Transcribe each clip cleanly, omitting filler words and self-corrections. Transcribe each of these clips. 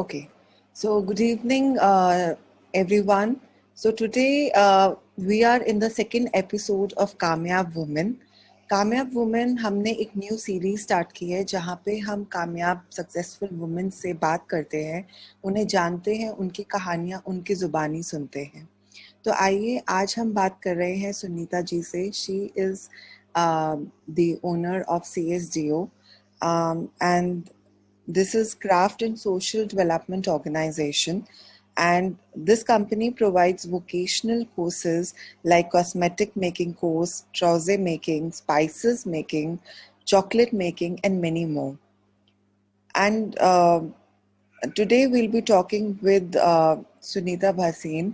Okay, so good evening, everyone. So today we are in the second episode of कामयाब women. कामयाब women हमने एक new series start की है जहाँ पे हम कामयाब सक्सेसफुल वुमेन से बात करते हैं, उन्हें जानते हैं, उनकी कहानियाँ उनकी ज़ुबानी सुनते हैं. तो आइए आज हम बात कर रहे हैं सुनीता जी से. She is the owner of CSDO and this is Craft and Social Development Organization, and this company provides vocational courses like cosmetic making course, trouser making, spices making, chocolate making, and many more. And today we'll be talking with Sunita Bhasin.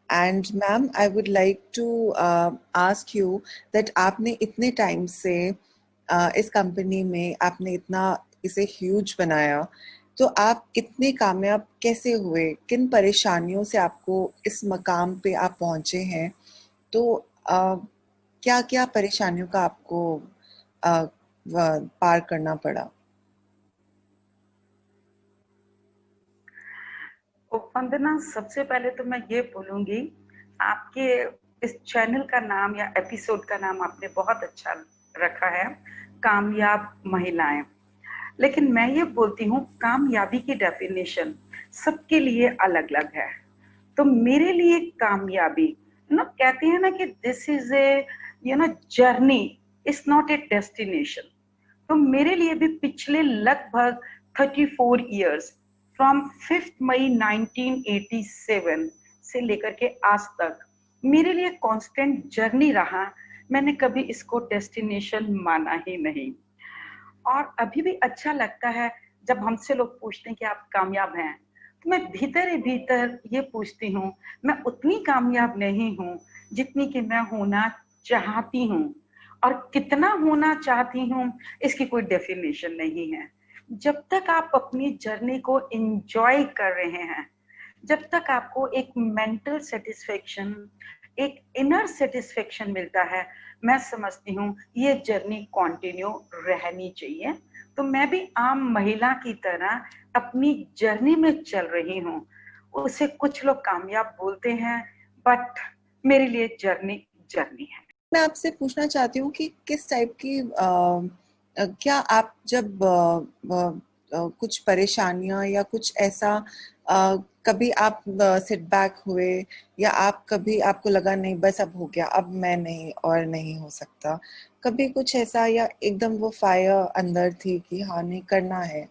And ma'am, I would like to ask you that आपने इतने time से इस company में आपने इतना इसे huge बनाया, तो आप इतने कामयाब कैसे हुए? किन परेशानियों से आपको इस मकाम पे आप पहुंचे हैं? तो क्या क्या परेशानियों का आपको पार करना पड़ा? वंदना, सबसे पहले तो मैं ये बोलूंगी, आपके इस चैनल का नाम या एपिसोड का नाम आपने बहुत अच्छा रखा है, कामयाब महिलाएं. लेकिन मैं ये बोलती हूँ, कामयाबी की डेफिनेशन सबके लिए अलग अलग है. तो मेरे लिए कामयाबी कहते हैं ना कि this is a journey, is not a destination. तो मेरे लिए भी पिछले लगभग 34 इयर्स फ्रॉम 5 मई 1987 से लेकर के आज तक मेरे लिए कांस्टेंट जर्नी रहा. मैंने कभी इसको डेस्टिनेशन माना ही नहीं. और अभी भी अच्छा लगता है जब हमसे लोग पूछते हैं कि आप कामयाब हैं, तो मैं भीतर ही भीतर ये पूछती हूँ, मैं उतनी कामयाब नहीं हूँ जितनी कि मैं होना चाहती हूँ. और कितना होना चाहती हूँ इसकी कोई डेफिनेशन नहीं है. जब तक आप अपनी जर्नी को एंजॉय कर रहे हैं, जब तक आपको एक मेंटल सेटिस्फेक्शन, एक इनर सेटिस्फेक्शन मिलता है, मैं समझती हूँ ये जर्नी कंटिन्यू रहनी चाहिए. तो मैं भी आम महिला की तरह अपनी जर्नी में चल रही हूँ. उसे कुछ लोग कामयाब बोलते हैं, बट मेरे लिए जर्नी जर्नी है. मैं आपसे पूछना चाहती हूँ कि किस टाइप की क्या आप जब कुछ परेशानियां या कुछ ऐसा कभी आप सेटबैक हुए, या आप कभी आपको लगा नहीं बस अब हो गया, अब मैं नहीं और नहीं हो सकता, कभी कुछ ऐसा, या एकदम वो फायर अंदर थी कि हाँ नहीं करना है?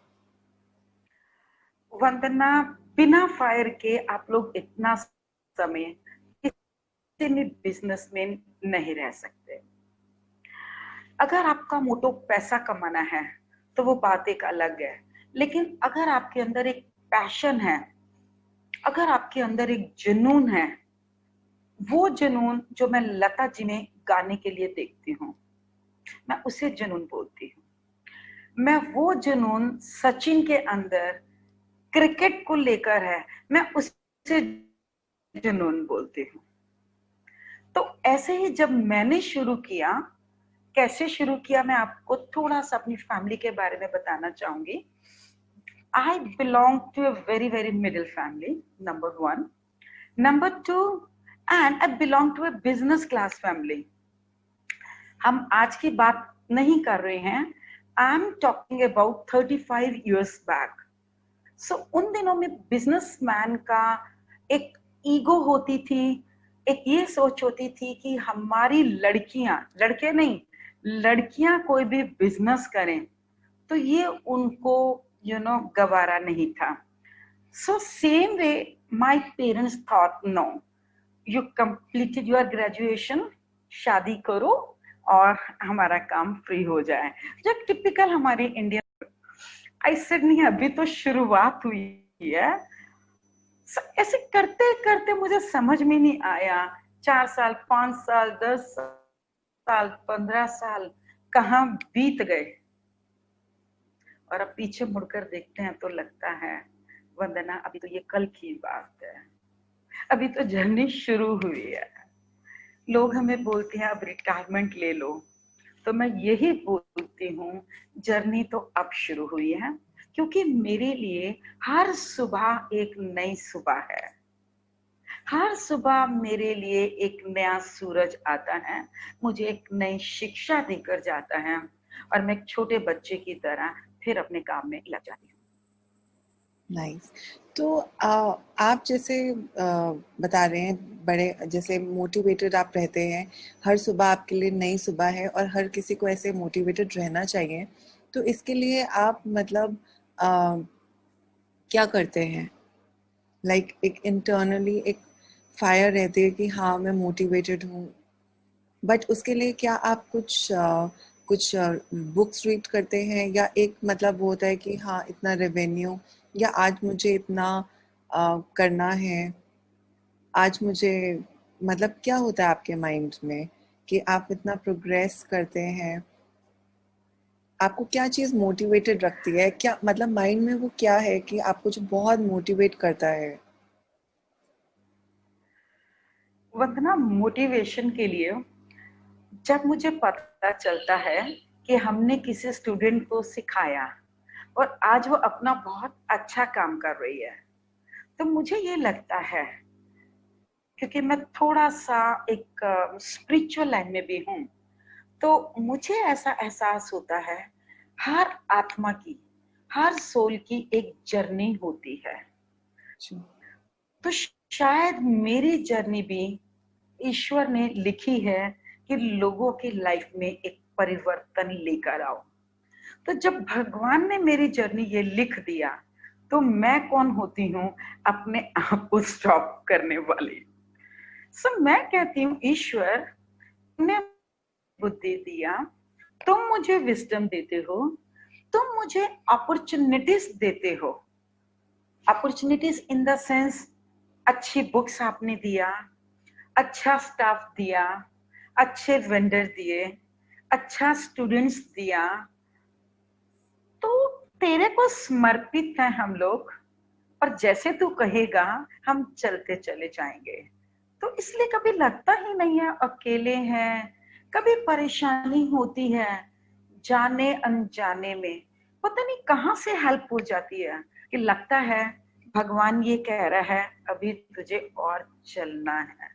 वंदना, बिना फायर के आप लोग इतना समय किसी भी बिजनेस में नहीं रह सकते. अगर आपका मोटो पैसा कमाना है तो वो बात एक अलग है. लेकिन अगर आपके अंदर एक पैशन है, अगर आपके अंदर एक जुनून है, वो जुनून जो मैं लता जी में गाने के लिए देखती हूँ, मैं उसे जुनून बोलती हूँ. मैं वो जुनून सचिन के अंदर क्रिकेट को लेकर है, मैं उसे जुनून बोलती हूँ. तो ऐसे ही जब मैंने शुरू किया, कैसे शुरू किया, मैं आपको थोड़ा सा अपनी फैमिली के बारे में बताना चाहूंगी. I belong to a very, very middle family, number one. Number two, and I belong to a business class family. हम आज की बात नहीं कर रहे हैं. I am talking about 35 years back. So उन दिनों में बिजनेसमैन का एक ईगो होती थी, एक ये सोच होती थी कि हमारी लड़कियां, लड़के नहीं, लड़कियां कोई भी बिजनेस करें तो ये उनको गवारा नहीं था. So same way my parents thought, no, you completed your graduation, शादी करो और हमारा काम फ्री हो जाए, जो टिपिकल हमारी इंडियन. आई सेड नहीं, अभी तो शुरुआत हुई है. ऐसे करते करते मुझे समझ में नहीं आया, 4 साल, 5 साल, 10 साल, 15 साल कहाँ बीत गए. और अब पीछे मुड़कर देखते हैं तो लगता है, वंदना अभी तो ये कल की बात है, अभी तो जर्नी शुरू हुई है. लोग हमें बोलते हैं अब रिटायरमेंट ले लो, तो मैं यही बोलती हूँ, जर्नी तो अब शुरू हुई है. क्योंकि मेरे लिए हर सुबह एक नई सुबह है। हर सुबह मेरे लिए एक नया सूरज आता है, मुझे एक नई शिक्षा देकर जाता है और मैं एक छोटे बच्चे की तरह फिर अपने काम में लग जाती हूँ। नाइस। तो आप जैसे बता रहे हैं, बड़े जैसे मोटिवेटेड आप रहते हैं, हर सुबह आपके लिए नई सुबह है और हर किसी को ऐसे मोटिवेटेड रहना चाहिए। तो इसके लिए आप मतलब क्या करते हैं? लाइक एक इंटरनली एक फायर रहती है कि हाँ मैं मोटिवेटेड हूँ, बट उसके लिए क्या आप कुछ बुक्स रीड करते हैं, या एक मतलब वो होता है कि हाँ इतना रेवेन्यू, या आज मुझे इतना करना है, आज मुझे मतलब क्या होता है आपके माइंड में कि आप इतना प्रोग्रेस करते हैं? आपको क्या चीज मोटिवेटेड रखती है? क्या मतलब माइंड में वो क्या है कि आपको जो बहुत मोटिवेट करता है? वंदना, मोटिवेशन के लिए जब मुझे पता चलता है कि हमने किसी स्टूडेंट को सिखाया और आज वो अपना बहुत अच्छा काम कर रही है, तो मुझे ये लगता है, क्योंकि मैं थोड़ा सा एक स्पिरिचुअल लाइन में भी हूँ, तो मुझे ऐसा एहसास होता है हर आत्मा की, हर सोल की एक जर्नी होती है। तो शायद मेरी जर्नी भी ईश्वर ने लिखी है कि लोगों की लाइफ में एक परिवर्तन लेकर आओ। तो जब भगवान ने मेरी जर्नी ये लिख दिया, तो मैं कौन होती हूँ अपने आप को स्टॉप करने वाली। सो मैं कहती हूँ, ईश्वर तुमने बुद्धि दिया, तुम मुझे विजडम देते हो, तुम मुझे अपॉर्चुनिटीज देते हो। अपॉर्चुनिटीज इन द सेंस, अच्छी बुक्स आपने दिया, अच्छा स्टाफ दिया, अच्छे वेंडर दिए, अच्छा स्टूडेंट्स दिया, तो तेरे को समर्पित है हम लोग, और जैसे तू कहेगा हम चलते चले जाएंगे। तो इसलिए कभी लगता ही नहीं है अकेले हैं, कभी परेशानी होती है, जाने अनजाने में पता नहीं कहां से हेल्प हो जाती है कि लगता है भगवान ये कह रहा है अभी तुझे और चलना है,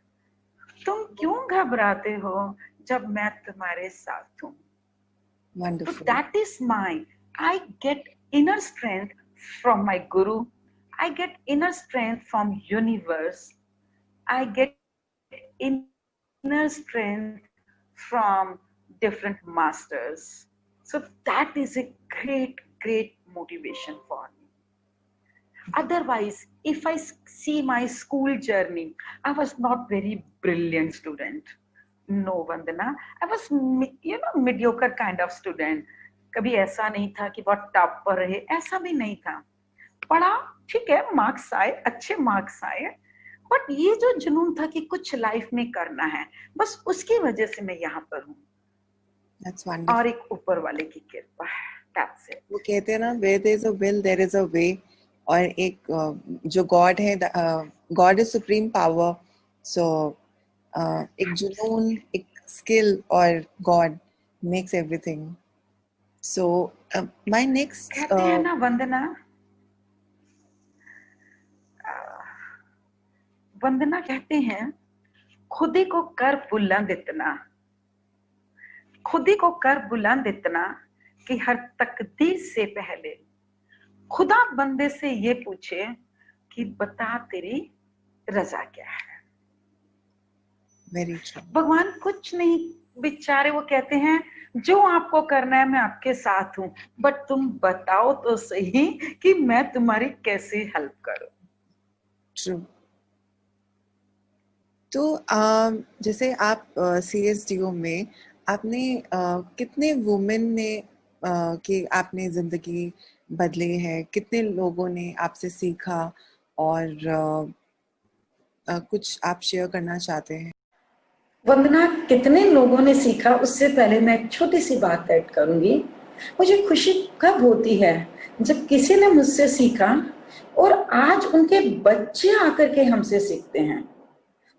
तुम क्यों घबराते हो जब मैं तुम्हारे साथ हूं। So wonderful. that is my, I get inner strength from my guru. I get inner strength from universe. I get inner strength from different masters. So that is a great, great motivation for me. Otherwise, if I see my school journey, I was not very brilliant student. No, Vandana, I was, mediocre kind of student. कभी ऐसा नहीं था कि बहुत top पर रहे, ऐसा भी नहीं था। पढ़ा, ठीक है, मार्क्स आए, अच्छे मार्क्स आए, बट ये जो जुनून था कि कुछ लाइफ में करना है, बस उसकी वजह से मैं यहाँ पर हूँ। That's wonderful. और एक ऊपर वाले की कृपा है। That's it. वो कहते हैं ना, where there is a will there is a way, और एक जो गॉड है, गॉड इज सुप्रीम पावर, सो एक जुनून, एक स्किल, और God makes everything. So my next, कहते हैं ना वंदना, वंदना कहते हैं, खुदी को कर बुलंद इतना, खुदी को कर बुलंद इतना कि हर तकदीर से पहले खुदा बंदे से ये पूछे कि बता तेरी रजा क्या है। Very true. भगवान कुछ नहीं, बेचारे वो कहते हैं जो आपको करना है मैं आपके साथ हूं, बट तुम बताओ तो सही कि मैं तुम्हारी कैसे हेल्प करूं। ट्रू। तो जैसे आप CSDO में आपने कितने वुमेन ने कि आपने जिंदगी बदली है, कितने लोगों ने आपसे सीखा, और कुछ आप शेयर करना चाहते हैं? वंदना, कितने लोगों ने सीखा, उससे पहले मैं एक छोटी सी बात ऐड करूंगी। मुझे खुशी कब होती है जब किसी ने मुझसे सीखा और आज उनके बच्चे आकर के हमसे सीखते हैं।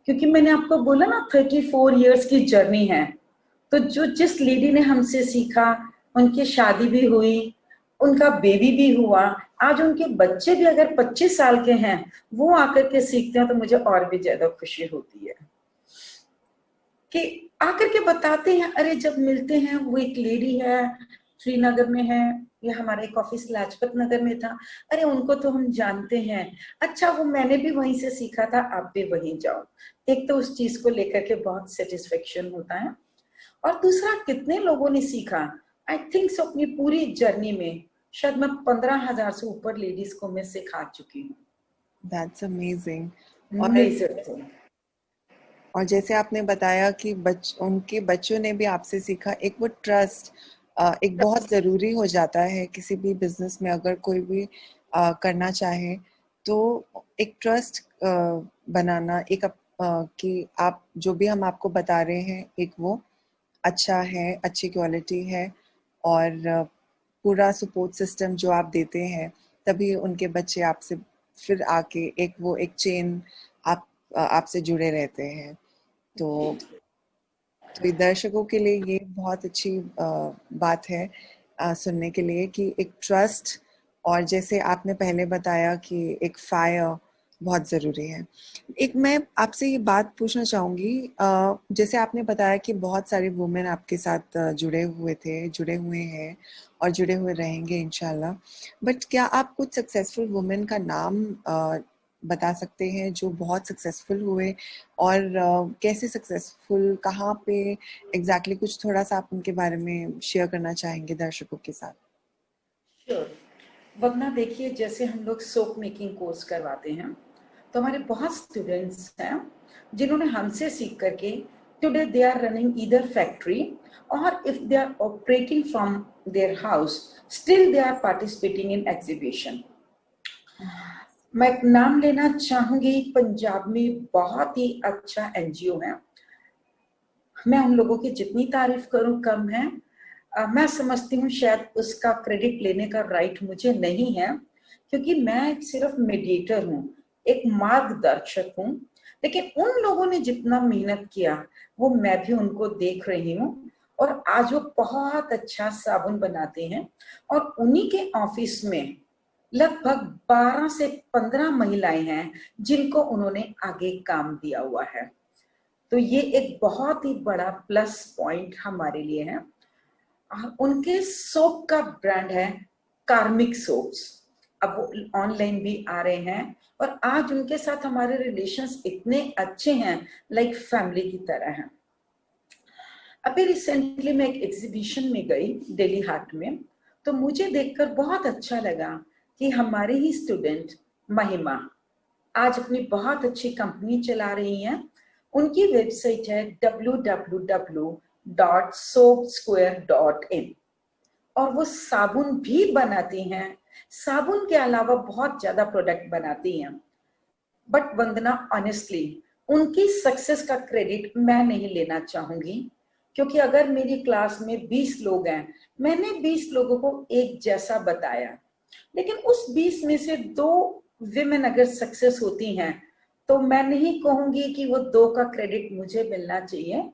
क्योंकि मैंने आपको बोला ना 34 इयर्स की जर्नी है, तो जो जिस लेडी ने हमसे सीखा उनकी शादी भी हुई उनका बेबी भी हुआ, आज उनके बच्चे भी अगर 25 साल के हैं, वो आकर के सीखते हैं, तो मुझे और भी ज्यादा खुशी होती है कि आकर के बताते हैं, अरे जब मिलते हैं, वो एक लेडी है, श्रीनगर में है, या हमारा एक ऑफिस लाजपत नगर में था, अरे उनको तो हम जानते हैं, अच्छा वो मैंने भी वहीं से सीखा था, आप भी वहीं जाओ। एक तो उस चीज को लेकर के बहुत सेटिस्फेक्शन होता है, और दूसरा कितने लोगों ने सीखा। आई थिंक सो अपनी पूरी जर्नी में शायद मैं 15,000 से ऊपर लेडीज को मैं सिखा चुकी हूँ। That's amazing. और जैसे आपने बताया कि उनके बच्चों ने भी आपसे सीखा, एक वो ट्रस्ट एक बहुत ज़रूरी हो जाता है किसी भी बिजनेस में। अगर कोई भी करना चाहे तो एक ट्रस्ट बनाना, कि आप जो भी हम आपको बता रहे हैं, एक वो अच्छा है, अच्छी क्वालिटी है, और पूरा सपोर्ट सिस्टम जो आप देते हैं, तभी उनके बच्चे आपसे फिर आके एक चेन आपसे जुड़े रहते हैं। तो दर्शकों के लिए ये बहुत अच्छी बात है सुनने के लिए कि एक ट्रस्ट, और जैसे आपने पहले बताया कि एक फायर बहुत ज़रूरी है। एक मैं आपसे ये बात पूछना चाहूँगी, जैसे आपने बताया कि बहुत सारे वुमेन आपके साथ जुड़े हुए हैं और जुड़े हुए रहेंगे इंशाल्लाह, बट क्या आप कुछ सक्सेसफुल वुमेन का नाम बता सकते हैं जो बहुत सक्सेसफुल हुए, और कैसे सक्सेसफुल, कहाँ पे एग्जैक्टली कुछ थोड़ा सा आप उनके बारे में शेयर करना चाहेंगे दर्शकों के साथ? श्योर। वरना देखिए, जैसे हम लोग सोप मेकिंग कोर्स करवाते हैं, तो हमारे बहुत स्टूडेंट्स हैं जिन्होंने हमसे सीख करके today they are running either factory, और if they are operating from their house, still they are participating in exhibition. मैं एक नाम लेना चाहूंगी, पंजाब में बहुत ही अच्छा एनजीओ है, मैं उन लोगों की जितनी तारीफ करूं कम है। मैं समझती हूँ शायद उसका क्रेडिट लेने का राइट मुझे नहीं है, क्योंकि मैं सिर्फ मीडिएटर हूँ, एक मार्गदर्शक हूँ। लेकिन उन लोगों ने जितना मेहनत किया, वो मैं भी उनको देख रही हूँ, और आज वो बहुत अच्छा साबुन बनाते हैं, और उन्हीं के ऑफिस में लगभग 12 से 15 महिलाएं हैं जिनको उन्होंने आगे काम दिया हुआ है। तो ये एक बहुत ही बड़ा प्लस पॉइंट हमारे लिए है। उनके सोप का ब्रांड है कार्मिक सोप्स, अब वो ऑनलाइन भी आ रहे हैं, और आज उनके साथ हमारे रिलेशंस इतने अच्छे हैं, लाइक फैमिली की तरह हैं। अभी रिसेंटली मैं एक एग्जीबिशन में गई दिल्ली हाट में, तो मुझे देखकर बहुत अच्छा लगा कि हमारे ही स्टूडेंट महिमा आज अपनी बहुत अच्छी कंपनी चला रही हैं। उनकी वेबसाइट है www.soapsquare.in, और वो साबुन भी बनाती हैं। साबुन के अलावा बहुत ज्यादा प्रोडक्ट बनाती हैं। बट वंदना, ऑनेस्टली उनकी सक्सेस का क्रेडिट मैं नहीं लेना चाहूंगी, क्योंकि अगर मेरी क्लास में 20 लोग हैं, मैंने 20 लोगों को एक जैसा बताया, लेकिन उस 20 में से 2 विमेन अगर सक्सेस होती हैं, तो मैं नहीं कहूंगी कि वो 2 का क्रेडिट मुझे मिलना चाहिए।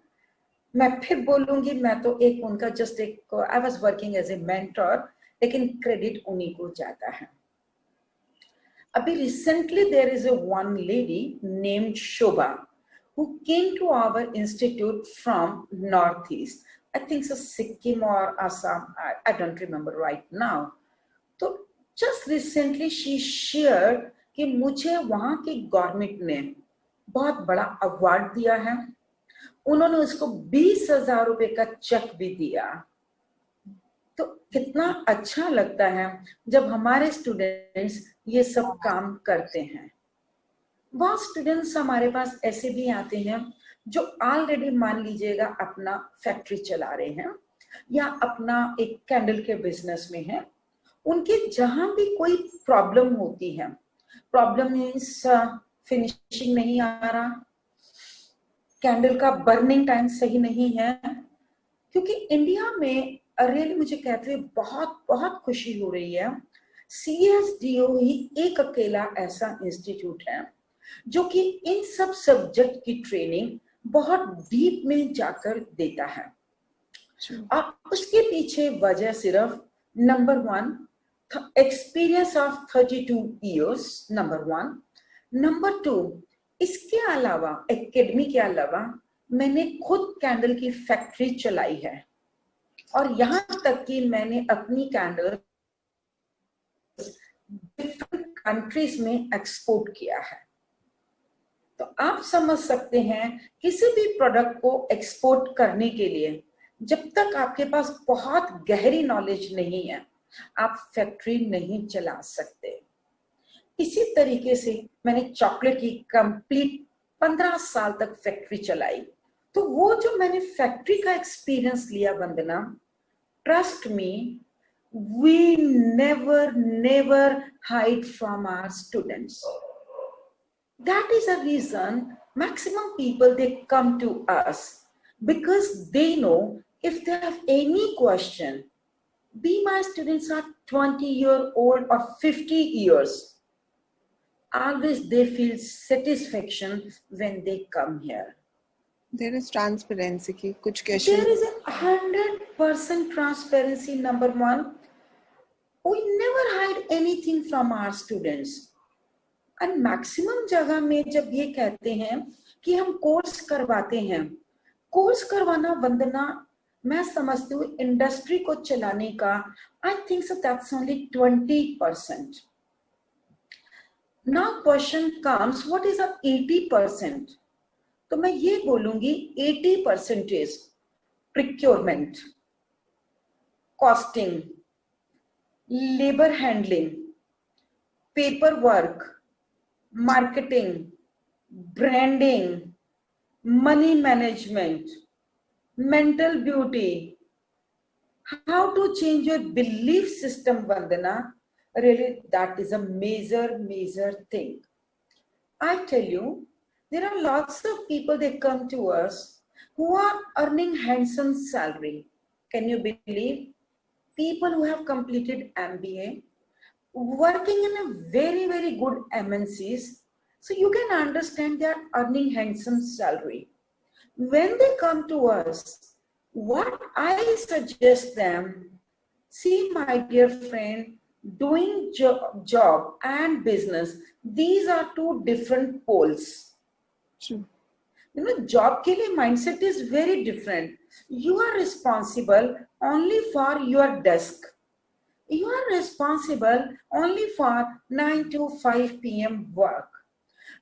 मैं फिर बोलूंगी, मैं तो एक उनका जस्ट एक, I was working as a mentor, लेकिन क्रेडिट उन्हीं को जाता है। अभी recently there is a one lady named Shobha who came to our institute from northeast, I think so Sikkim or Assam, I don't remember right now. तो just recently she share कि मुझे वहां की गवर्नमेंट ने बहुत बड़ा award दिया है, उन्होंने उसको 20,000 रुपए का चेक भी दिया। तो कितना अच्छा लगता है जब हमारे स्टूडेंट्स ये सब काम करते हैं। बहुत स्टूडेंट्स हमारे पास ऐसे भी आते हैं जो ऑलरेडी मान लीजिएगा अपना फैक्ट्री चला रहे हैं, या अपना एक कैंडल के बिजनेस में है। उनके जहां भी कोई प्रॉब्लम होती है, प्रॉब्लम मीन्स फिनिशिंग नहीं आ रहा, कैंडल का बर्निंग टाइम सही नहीं है, क्योंकि इंडिया में रियली मुझे कहते हुए बहुत बहुत खुशी हो रही है, CSDO ही एक अकेला ऐसा इंस्टीट्यूट है जो कि इन सब सब्जेक्ट की ट्रेनिंग बहुत डीप में जाकर देता है। और उसके पीछे वजह सिर्फ number 1 experience of 32 years, number 1. Number 2, इसके अलावा एकेडमी के अलावा मैंने खुद कैंडल की फैक्ट्री चलाई है और यहाँ तक कि मैंने अपनी कैंडल डिफरेंट कंट्रीज में एक्सपोर्ट किया है. तो आप समझ सकते हैं किसी भी प्रोडक्ट को एक्सपोर्ट करने के लिए जब तक आपके पास बहुत गहरी नॉलेज नहीं है आप फैक्ट्री नहीं चला सकते. इसी तरीके से मैंने चॉकलेट की कंप्लीट 15 साल तक फैक्ट्री चलाई. तो वो जो मैंने फैक्ट्री का एक्सपीरियंस लिया Vandana, trust me, we never hide from our students. That is a reason maximum people they come to us because they know if they have any question, be my students are 20-year-old or 50 years, always they feel satisfaction when they come here. There is transparency ki kuch question. There is a 100% transparency. Number 1, we never hide anything from our students. और maximum जगह में जब ये कहते हैं कि हम course करवाते हैं, कोर्स करवाना वंदना मैं समझती हूँ इंडस्ट्री को चलाने का I think so that's only 20%. Now question comes what is a 80%. तो मैं ये बोलूंगी 80% is procurement, costing, labour handling, paper work, marketing, branding, money management, mental beauty, how to change your belief system, Vandana. Really, that is a major thing. I tell you, there are lots of people, they come to us who are earning handsome salary. Can you believe? People who have completed MBA, working in a very good MNCs, so you can understand they are earning handsome salary. When they come to us, what I suggest them, see my dear friend, doing job and business, these are two different poles. True. You know, job ke liye mindset is very different. You are responsible only for your desk. You are responsible only for 9 to 5 p.m. work.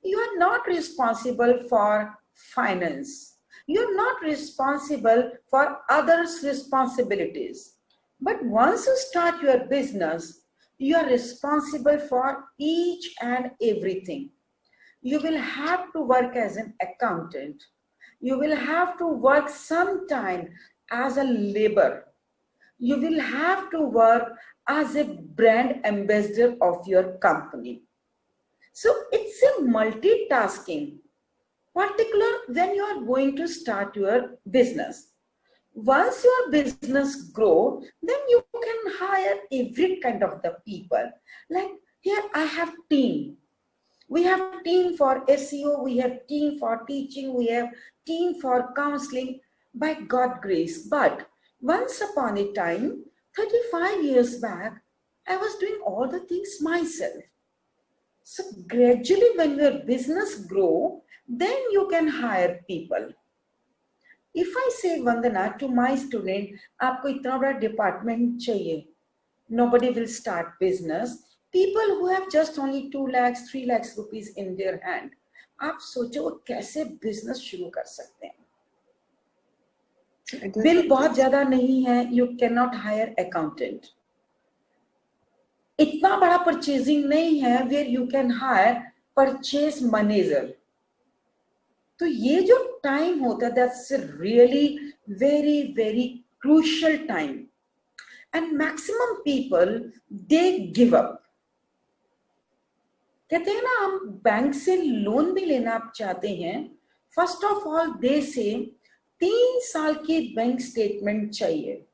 You are not responsible for finance. You are not responsible for others' responsibilities. But once you start your business, you are responsible for each and everything. You will have to work as an accountant. You will have to work sometime as a laborer. You will have to work as a brand ambassador of your company. So it's a multitasking, particular when you are going to start your business. Once your business grow, then you can hire every kind of the people. Like here I have team. We have team for SEO, we have team for teaching, we have team for counseling, by God grace. But once upon a time, 35 years back, I was doing all the things myself. So gradually when your business grow, then you can hire people. If I say, Vandana, to my student, आपको इतना बड़ा department चाहिए, nobody will start business. People who have just only 2 lakhs, 3 lakhs rupees in their hand, आप सोचो वो कैसे business शुरू कर सकते हैं. बिल बहुत ज्यादा नहीं है, you cannot hire accountant. इतना बड़ा purchasing नहीं है where you can hire purchase manager. तो ये जो time होता है, that's a really very crucial time. And maximum people they give up. कहते हैं ना, हम बैंक से लोन भी लेना आप चाहते हैं, फर्स्ट ऑफ ऑल दे से 3 साल की बैंक स्टेटमेंट चाहिए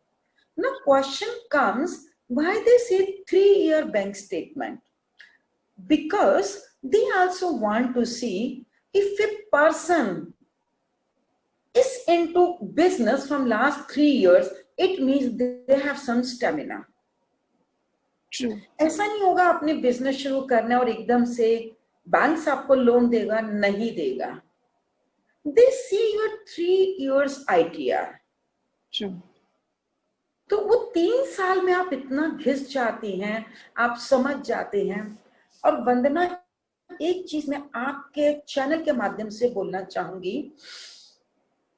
ना. Question comes why they say 3-year bank statement, because they also want to see if a person is into business from last 3 years, it means they have some stamina. True. ऐसा नहीं होगा अपने business शुरू करना और एकदम से bank आपको लोन देगा, नहीं देगा. They see your 3 years ITR. True. तो वो 3 साल में आप इतना घिस जाती हैं, आप समझ जाते हैं. और वंदना, एक चीज मैं आपके चैनल के माध्यम से बोलना चाहूंगी,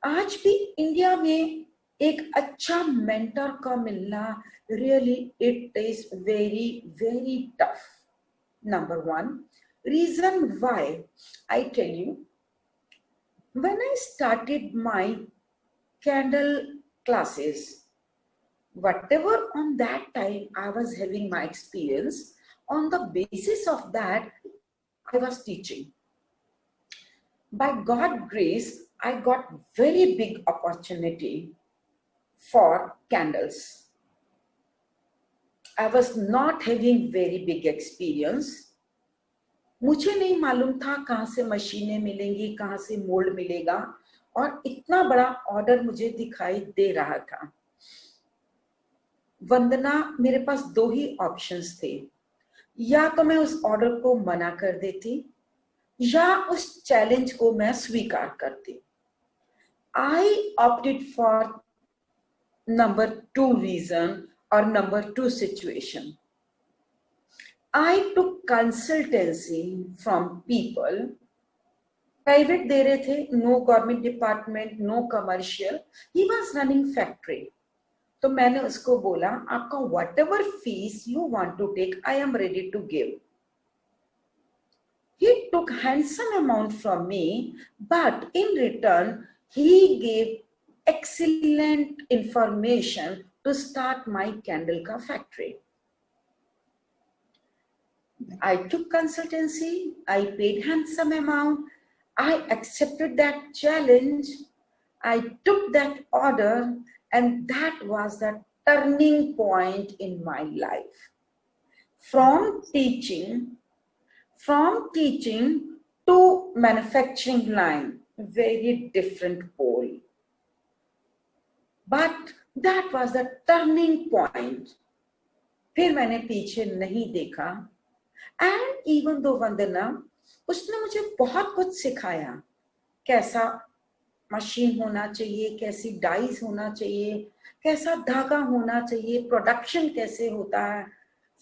आज भी इंडिया में एक अच्छा मेंटर का मिलना really it is very very tough. Number 1 reason why I tell you, when I started my candle classes, whatever on that time I was having my experience, on the basis of that I was teaching. By God's grace, I got very big opportunity for candles. I was not having very big experience. मुझे नहीं मालूम था कहाँ से मशीनें मिलेंगी, कहाँ से मोल्ड मिलेगा, और इतना बड़ा ऑर्डर मुझे दिखाई दे रहा था. वंदना, मेरे पास 2 ही ऑप्शंस थे, या तो मैं उस ऑर्डर को मना कर देती या उस चैलेंज को मैं स्वीकार करती. I opted for number 2 reason और number 2 situation. I took consultancy from people. Private दे रहे थे, no government department, no commercial. He was running factory. तो मैंने उसको बोला, आपका whatever fees you want to take, I am ready to give. He took handsome amount from me, but in return, he gave excellent information to start my candle ka factory. I took consultancy, I paid handsome amount, I accepted that challenge, I took that order, and that was the turning point in my life. From teaching to manufacturing line, very different pole. But that was the turning point. फिर मैंने पीछे नहीं देखा. And even though वंदना, उसने मुझे बहुत कुछ सिखाया, कैसा मशीन होना चाहिए, कैसी डाइस होना चाहिए, कैसा धागा होना चाहिए, प्रोडक्शन कैसे होता है,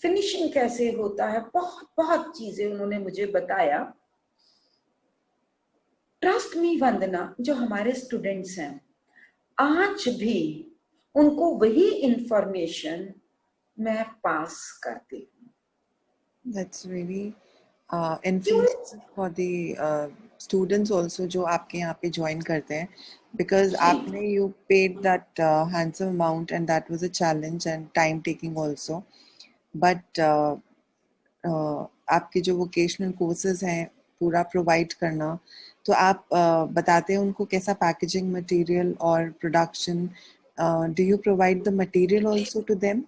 फिनिशिंग कैसे होता है, बहुत बहुत चीजें उन्होंने मुझे बताया. ट्रस्ट मी वंदना, जो हमारे स्टूडेंट्स हैं, आज भी उनको वही इंफॉर्मेशन मैं पास करती हूँ. That's really influential for the students also जो आपके यहाँ पे join करते हैं, because आपने you paid that handsome amount and that was a challenge and time taking also, but आपके जो vocational courses हैं पूरा provide करना, तो आप बताते हैं उनको कैसा packaging material और production, do you provide the material also to them?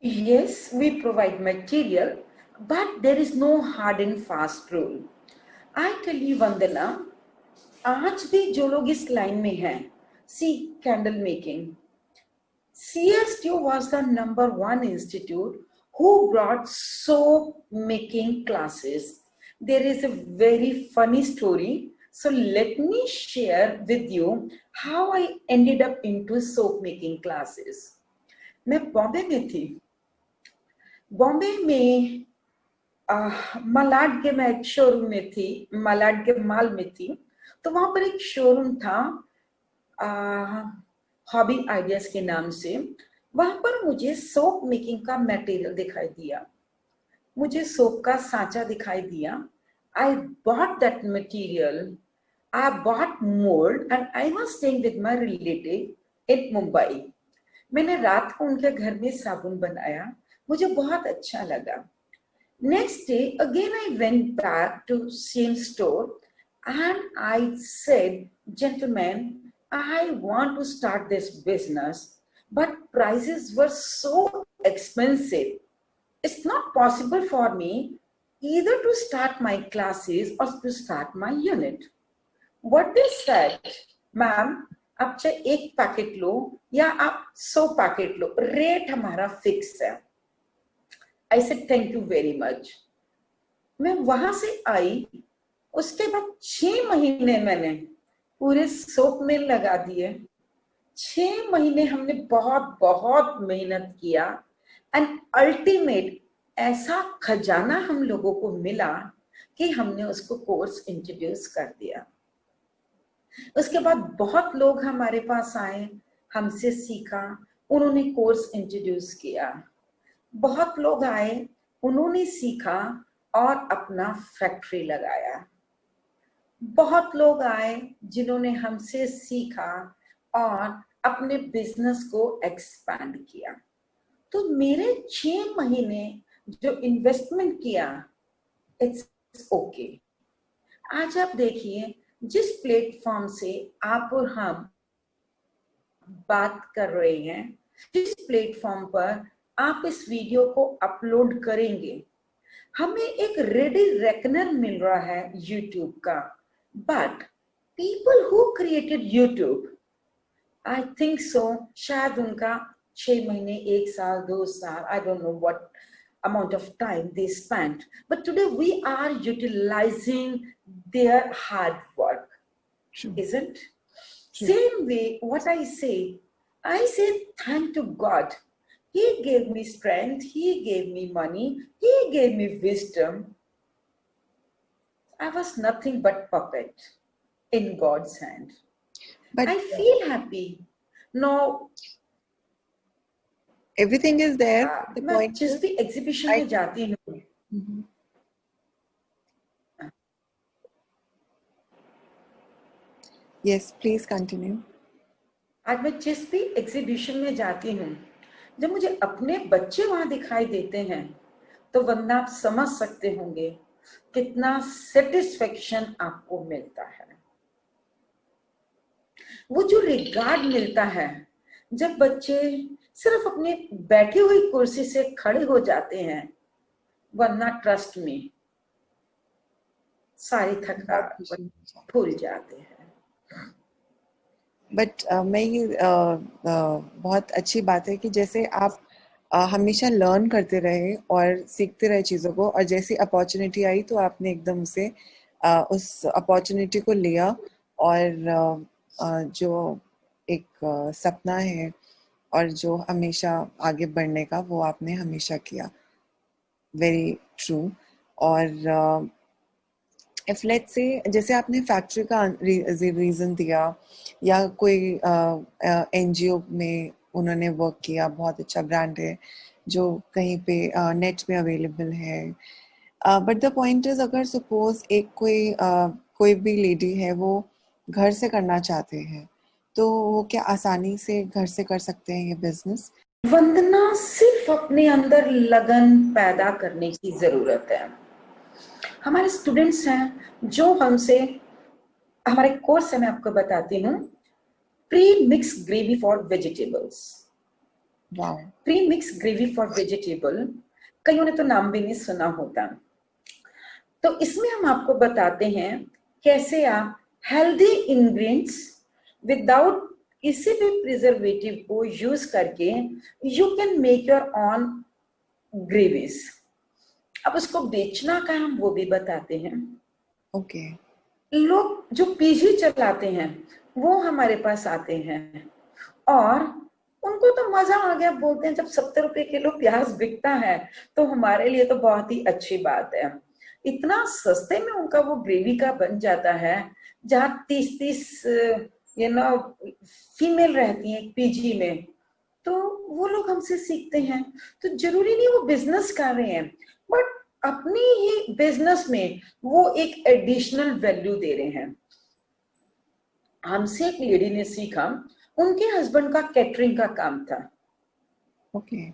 Yes, we provide material, but there is no hard and fast rule. I tell you वंदना, आज भी जो लोग इस लाइन में हैं, see candle making, CSTU was the number 1 institute who brought soap making classes. There is a very funny story, so let me share with you how I ended up into soap making classes. मैं बॉम्बे में थी. बॉम्बे में मलाड के मैं एक showroom में थी, मलाड के माल में थी. तो वहां पर एक शोरूम था हॉबी आइडियाज के नाम से. वहां पर मुझे सोप मेकिंग का मटेरियल दिखाई दिया, मुझे सोप का सांचा दिखाई दिया. I bought that material, I bought mould and I was staying with my relative in Mumbai. मैंने रात को उनके घर में साबुन बनाया, मुझे बहुत अच्छा लगा. Next day, again I went back to same store and I said, gentlemen, I want to start this business, but prices were so expensive. It's not possible for me either to start my classes or to start my unit. What they said, ma'am, आप चाहे 1 packet लो या आप 100 packet लो, rate हमारा fix है. I said thank you very much. मैं वहां से आई, उसके बाद 6 महीने मैंने पूरे सोप में लगा दिए। 6 महीने हमने बहुत बहुत मेहनत किया एंड अल्टीमेट ऐसा खजाना हम लोगों को मिला कि हमने उसको कोर्स इंट्रोड्यूस कर दिया। उसके बाद बहुत लोग हमारे पास आए, हमसे सीखा, उन्होंने कोर्स इंट्रोड्यूस किया। बहुत लोग आए, उन्होंने सीखा और अपना फैक्ट्री लगाया। बहुत लोग आए जिन्होंने हमसे सीखा और अपने बिजनेस को एक्सपैंड किया। तो मेरे 6 महीने जो इन्वेस्टमेंट किया, इट्स ओके। आज आप देखिए, जिस प्लेटफॉर्म से आप और हम बात कर रहे हैं, जिस प्लेटफॉर्म पर आप इस वीडियो को अपलोड करेंगे, हमें एक रेडी रेकनर मिल रहा है यूट्यूब का। But people who created YouTube, I think so, शायद उनका 6 महीने, 1 साल, 2 साल, I don't know what amount of time they spent, but today we are utilizing their hard work. True. Isn't? True. Same way, what I say thank to God. He gave me strength, He gave me money, He gave me wisdom. I was nothing but puppet in God's hand. But I feel happy. No, everything is there. The मैं point जिस is, भी exhibition में जाती हूँ, yes, please continue. आज मैं जिस भी एग्जीबिशन में जाती हूँ, जब मुझे अपने बच्चे वहां दिखाई देते हैं, तो वरना आप समझ सकते होंगे कितना सेटिस्फेक्शन आपको मिलता है। वो जो रिगार्ड मिलता है, जब बच्चे सिर्फ अपने बैठी हुई कुर्सी से खड़े हो जाते हैं, वरना ट्रस्ट में सारी थकान भूल जाते हैं। बट मैं ये बहुत अच्छी बात है कि जैसे आप हमेशा लर्न करते रहे और सीखते रहे चीज़ों को, और जैसी अपॉर्चुनिटी आई तो आपने एकदम से उस अपॉर्चुनिटी को लिया, और जो एक सपना है और जो हमेशा आगे बढ़ने का, वो आपने हमेशा किया। Very true. और इफ लेट्स से, जैसे आपने फैक्ट्री का रीज़न दिया, या कोई एनजीओ में उन्होंने वर्क किया, बहुत अच्छा ब्रांड है जो कहीं पे नेट में अवेलेबल है। बट द पॉइंट इज, अगर सपोज एक कोई भी लेडी है, वो घर से करना चाहते हैं, तो वो क्या आसानी से घर से कर सकते हैं ये बिजनेस? वंदना, सिर्फ अपने अंदर लगन पैदा करने की जरूरत है। हमारे स्टूडेंट्स हैं जो हमसे, हमारे कोर्स है, मैं आपको बताती हूँ, pre mix gravy for vegetables. Pre mix gravy for vegetable, कईयों ने तो नाम भी नहीं सुना होता। तो इसमें हम आपको बताते हैं कैसे आप हेल्दी इंग्रेडिएंट्स विदाउट किसी भी प्रिजर्वेटिव को यूज करके you can make your on gravies. अब उसको बेचना का हम वो भी बताते हैं। ओके। लोग जो पीजी चलाते हैं वो हमारे पास आते हैं और उनको तो मजा आ गया, बोलते हैं जब 70 रुपए किलो प्याज बिकता है तो हमारे लिए तो बहुत ही अच्छी बात है। इतना सस्ते में उनका वो ग्रेवी का बन जाता है, जहाँ 30-30 फीमेल रहती हैं पीजी में, तो वो लोग हमसे सीखते हैं। तो जरूरी नहीं वो बिजनेस कर रहे हैं, बट अपनी ही बिजनेस में वो एक एडिशनल वैल्यू दे रहे हैं। हमसे एक लेडी ने सीखा, उनके हस्बैंड का कैटरिंग का काम था। ओके।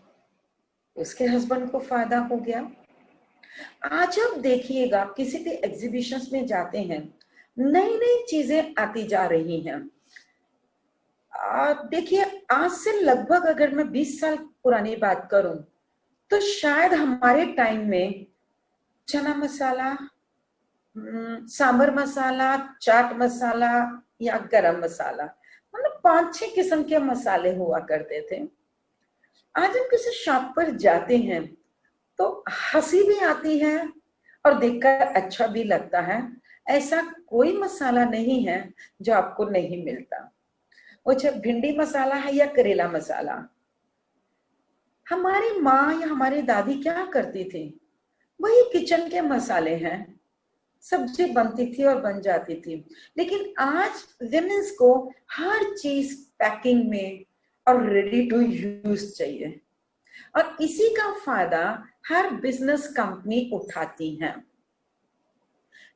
उसके हस्बैंड को फायदा हो गया। आज आप देखिएगा, किसी भी एग्जीबिशंस में जाते हैं, नई नई चीजें आती जा रही हैं। देखिए, आज से लगभग अगर मैं 20 साल पुरानी बात करूं, तो शायद हमारे टाइम में चना मसाला, सांबर मसाला, चाट मसाला या गरम मसाला, मतलब 5-6 किस्म के मसाले हुआ करते थे। आज हम किसी शॉप पर जाते हैं तो हंसी भी आती है और देखकर अच्छा भी लगता है। ऐसा कोई मसाला नहीं है जो आपको नहीं मिलता, वो चाहे भिंडी मसाला है या करेला मसाला। हमारी माँ या हमारी दादी क्या करती थी, वही किचन के मसाले हैं, सब्जी बनती थी और बन जाती थी। लेकिन आज विमेंस को हर चीज पैकिंग में और रेडी टू यूज चाहिए, और इसी का फायदा हर बिजनेस कंपनी उठाती है।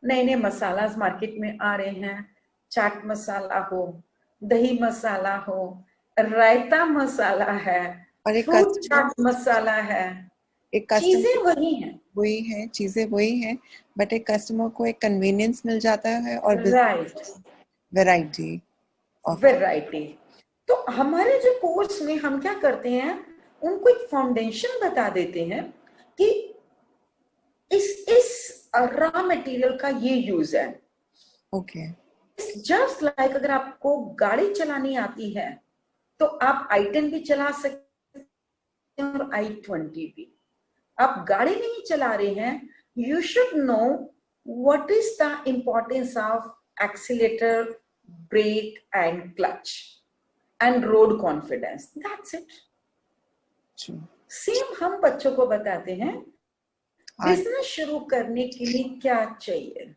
नए नए मसाला मार्केट में आ रहे हैं, चाट मसाला हो, दही मसाला हो, रायता मसाला है, और एक फ्रूट कस्टमर चाट मसाला है, एक चीजें कस्टमर वही हैं। वही है, चीजें वही हैं, बट एक कस्टमर को एक कन्वीनियंस मिल जाता है और राइट, वैरायटी ऑफ। वैरायटी। तो हमारे जो कोर्स में हम क्या करते हैं, उनको एक फाउंडेशन बता देते हैं कि इस रॉ मटेरियल का ये यूज है। ओके, जस्ट लाइक अगर आपको गाड़ी चलानी आती है तो आप i10 भी चला सकते हैं और i20 भी। आप गाड़ी नहीं चला रहे हैं, you should know what is the importance of accelerator, brake and clutch and road confidence, that's it. Same हम बच्चों को बताते हैं बिजनेस शुरू करने के लिए क्या चाहिए।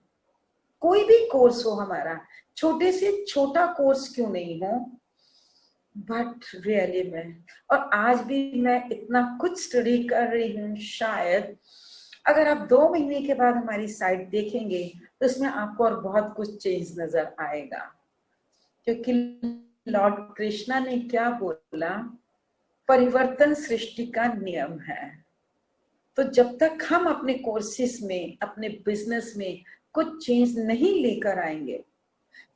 कोई भी कोर्स हो हमारा, छोटे से छोटा कोर्स क्यों नहीं हो, बट रियली में, और आज भी मैं इतना कुछ स्टडी कर रही हूँ, शायद अगर आप 2 महीने के बाद हमारी साइट देखेंगे तो उसमें आपको और बहुत कुछ चेंज नजर आएगा। क्योंकि लॉर्ड कृष्णा ने क्या बोला, परिवर्तन सृष्टि का नियम है। तो जब तक हम अपने कोर्सेस में, अपने बिजनेस में कुछ चेंज नहीं लेकर आएंगे,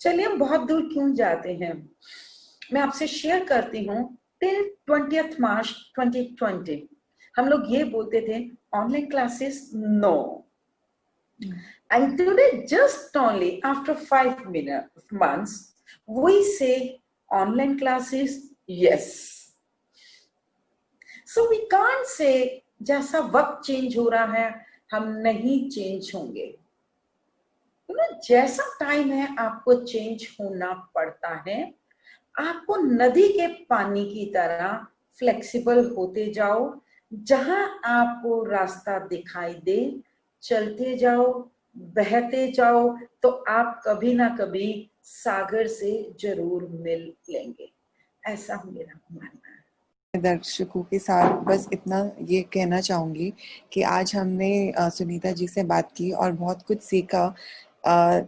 चलिए हम बहुत दूर क्यों जाते हैं, मैं आपसे शेयर करती हूँ। टिल 20 मार्च 2020 हम लोग ये बोलते थे online classes no, and today just only after 5 months we say online classes yes. So we can't say जैसा वक्त चेंज हो रहा है हम नहीं चेंज होंगे। जैसा टाइम है आपको चेंज होना पड़ता है। आपको नदी के पानी की तरह फ्लेक्सिबल होते जाओ, जहां आपको रास्ता दिखाई दे चलते जाओ, बहते जाओ, तो आप कभी ना कभी सागर से जरूर मिल लेंगे, ऐसा मेरा मानना है। दर्शकों के साथ बस इतना ये कहना चाहूंगी कि आज हमने सुनीता जी से बात की और बहुत कुछ सीखा।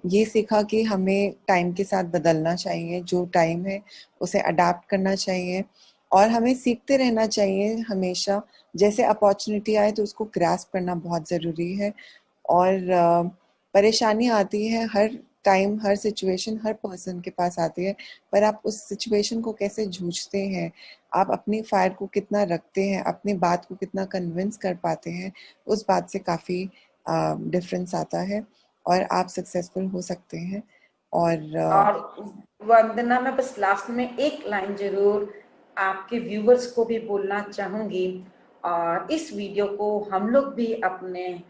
ये सीखा कि हमें टाइम के साथ बदलना चाहिए, जो टाइम है उसे अडाप्ट करना चाहिए और हमें सीखते रहना चाहिए हमेशा। जैसे अपॉर्चुनिटी आए तो उसको ग्रास्प करना बहुत ज़रूरी है। और परेशानी आती है हर टाइम, हर सिचुएशन हर पर्सन के पास आती है, पर आप उस सिचुएशन को कैसे जूझते हैं, आप अपनी फायर को कितना रखते हैं, अपनी बात को कितना कन्विंस कर पाते हैं, उस बात से काफ़ी डिफरेंस आता है और आप सक्सेसफुल हो सकते हैं। और वंदना, मैं बस लास्ट में एक लाइन जरूर आपके व्यूवर्स को भी बोलना चाहूंगी, और इस वीडियो को हम लोग भी अपने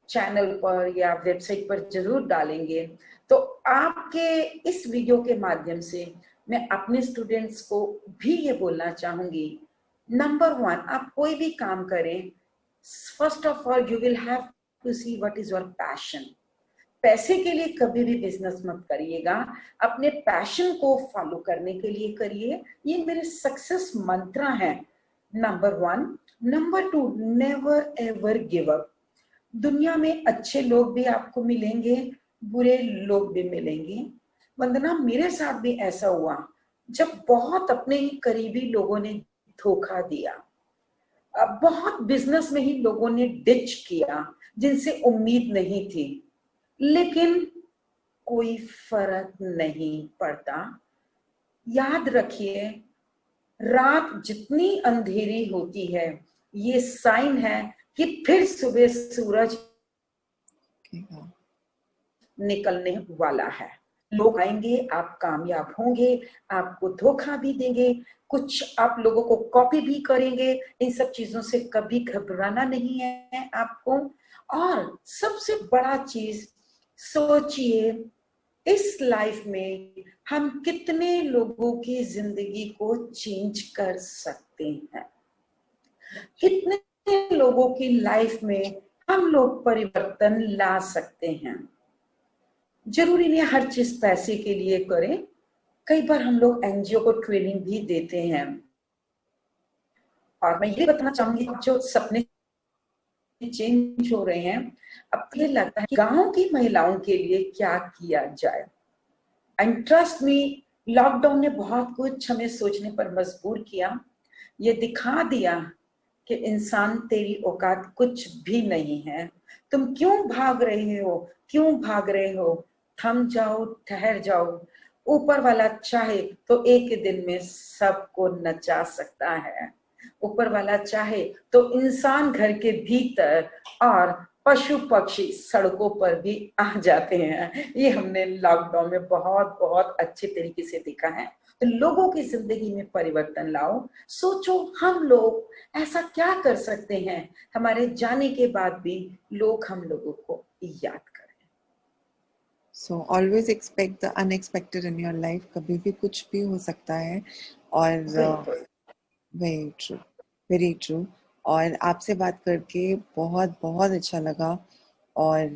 चैनल पर या वेबसाइट पर जरूर डालेंगे। तो आपके इस वीडियो के माध्यम से मैं अपने स्टूडेंट्स को भी ये बोलना चाहूंगी, नंबर 1, आप कोई भी काम करें, first of all you will have to see what is your passion. पैसे के लिए कभी भी बिजनेस मत करिएगा, अपने पैशन को फॉलो करने के लिए करिए। ये मेरे सक्सेस मंत्र हैं, number 1। Number 2, never ever give up. दुनिया में अच्छे लोग भी आपको मिलेंगे, बुरे लोग भी मिलेंगे। वंदना, मेरे साथ भी ऐसा हुआ जब बहुत अपने ही करीबी लोगों ने धोखा दिया, बहुत बिजनेस में ही लोगों ने डिच किया जिनसे उम्मीद नहीं थी, लेकिन कोई फर्क नहीं पड़ता। याद रखिए, रात जितनी अंधेरी होती है ये साइन है कि फिर सुबह सूरज निकलने वाला है। लोग आएंगे, आप कामयाब होंगे, आपको धोखा भी देंगे, कुछ आप लोगों को कॉपी भी करेंगे। इन सब चीजों से कभी घबराना नहीं है आपको। और सबसे बड़ा चीज, सोचिए इस लाइफ में हम कितने लोगों की जिंदगी को चेंज कर सकते हैं, कितने लोगों की लाइफ में हम लोग परिवर्तन ला सकते हैं। जरूरी नहीं हर चीज पैसे के लिए करें, कई बार हम लोग एनजीओ को ट्रेनिंग भी देते हैं। और मैं ये बताना चाहूंगी, जो सपने चेंज हो रहे हैं, अब ये लगता है कि गांव की महिलाओं के लिए क्या किया जाए। एंड ट्रस्ट मी, लॉकडाउन ने बहुत कुछ हमें सोचने पर मजबूर किया। ये दिखा दिया कि इंसान तेरी औकात कुछ भी नहीं है। तुम क्यों भाग रहे हो, क्यों भाग रहे हो? थम जाओ, ठहर जाओ। ऊपर वाला चाहे तो एक दिन में सबको नचा सकता है। ऊपर वाला चाहे तो इंसान घर के भीतर और पशु पक्षी सड़कों पर भी आ जाते हैं। ये हमने लॉकडाउन में बहुत बहुत अच्छे तरीके से देखा है। तो लोगों की जिंदगी में परिवर्तन लाओ। सोचो हम लोग ऐसा क्या कर सकते हैं हमारे जाने के बाद भी लोग हम लोगों को याद करें। So always expect the unexpected in your life. कभी भी कुछ भी हो सकता है। और वेरी ट्रू, वेरी ट्रू। और आपसे बात करके बहुत बहुत अच्छा लगा। और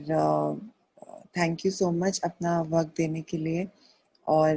थैंक यू सो मच अपना वक्त देने के लिए। और